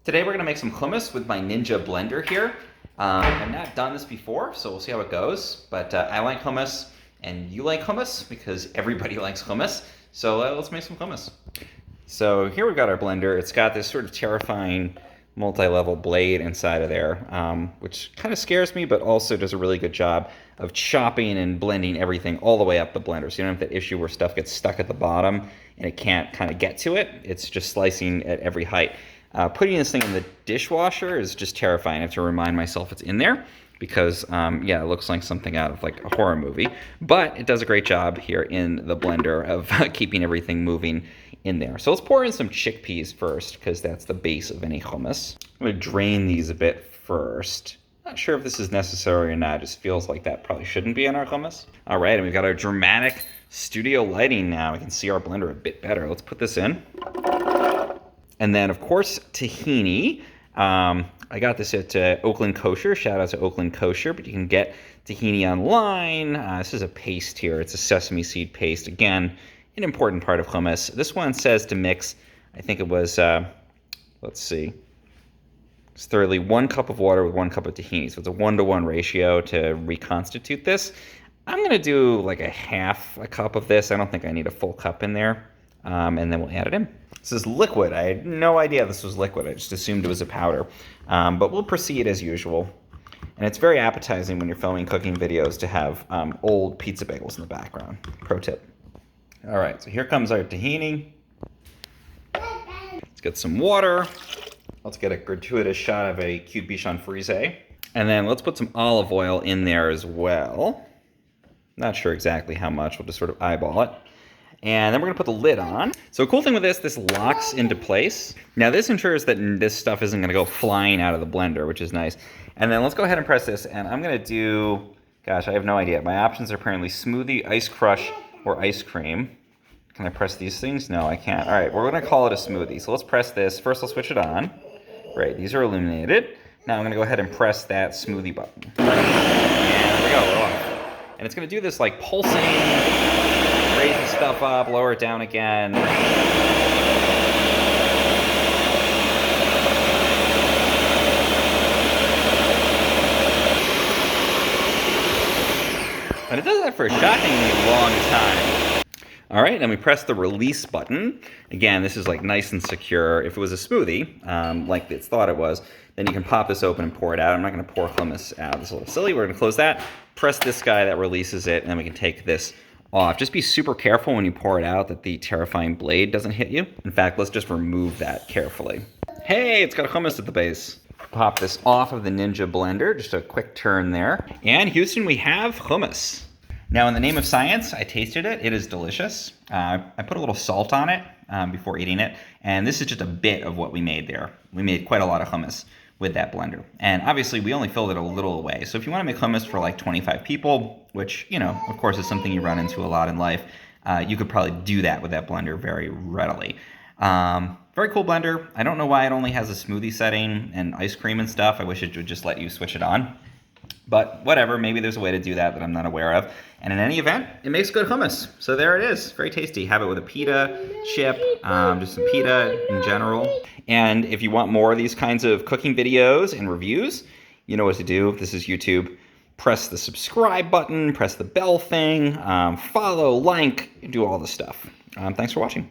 Today we're gonna make some hummus with my Ninja blender here. I've not done this before, so we'll see how it goes. But I like hummus, and you like hummus because everybody likes hummus. So let's make some hummus. So here we've got our blender. It's got this sort of terrifying multi-level blade inside of there, which kind of scares me, but also does a really good job of chopping and blending everything all the way up the blender. So you don't have that issue where stuff gets stuck at the bottom and it can't kind of get to it. It's just slicing at every height. Putting this thing in the dishwasher is just terrifying. I have to remind myself it's in there because, yeah, it looks like something out of like a horror movie. But it does a great job here in the blender of keeping everything moving in there. So let's pour in some chickpeas first because that's the base of any hummus. I'm going to drain these a bit first. Not sure if this is necessary or not. It just feels like that probably shouldn't be in our hummus. All right, and we've got our dramatic studio lighting now. We can see our blender a bit better. Let's put this in. And then, of course, tahini. I got this at Oakland Kosher. Shout out to Oakland Kosher, but you can get tahini online. This is a paste here. It's a sesame seed paste. Again, an important part of hummus. This one says to mix, I think it was, let's see. It's thoroughly 1 cup of water with 1 cup of tahini. So it's a 1-to-1 ratio to reconstitute this. I'm going to do like a half a cup of this. I don't think I need a full cup in there. And then we'll add it in. This is liquid. I had no idea this was liquid. I just assumed it was a powder. But we'll proceed as usual. And it's very appetizing when you're filming cooking videos to have old pizza bagels in the background. Pro tip. All right, so here comes our tahini. Let's get some water. Let's get a gratuitous shot of a cute bichon frise. And then let's put some olive oil in there as well. Not sure exactly how much. We'll just sort of eyeball it. And then we're gonna put the lid on. So a cool thing with this locks into place. Now this ensures that this stuff isn't gonna go flying out of the blender, which is nice. And then let's go ahead and press this, and I'm gonna do, gosh, I have no idea. My options are apparently smoothie, ice crush, or ice cream. Can I press these things? No, I can't. All right, we're gonna call it a smoothie. So let's press this. First, I'll switch it on. Great, these are illuminated. Now I'm gonna go ahead and press that smoothie button. And there we go, we're off. And it's gonna do this like pulsing, raise the stuff up, lower it down again. And it does that for a shockingly long time. All right, and we press the release button. Again, this is like nice and secure. If it was a smoothie, like it's thought it was, then you can pop this open and pour it out. I'm not gonna pour hummus out. This is a little silly. We're gonna close that, press this guy that releases it, and then we can take this off. Just be super careful when you pour it out that the terrifying blade doesn't hit you. In fact, let's just remove that carefully. Hey, it's got hummus at the base. Pop this off of the Ninja blender, just a quick turn there. And Houston, we have hummus. Now, in the name of science, I tasted it. It is delicious. I put a little salt on it before eating it. And this is just a bit of what we made there. We made quite a lot of hummus with that blender. And obviously, we only filled it a little away. So if you want to make hummus for like 25 people, which, you know, of course, is something you run into a lot in life, you could probably do that with that blender very readily. Very cool blender. I don't know why it only has a smoothie setting and ice cream and stuff. I wish it would just let you switch it on. But whatever, maybe there's a way to do that I'm not aware of. And in any event, it makes good hummus. So there it is, very tasty. Have it with a pita chip, just some pita in general. And if you want more of these kinds of cooking videos and reviews, you know what to do. This is YouTube. Press the subscribe button, press the bell thing, follow, like, do all the stuff. Thanks for watching.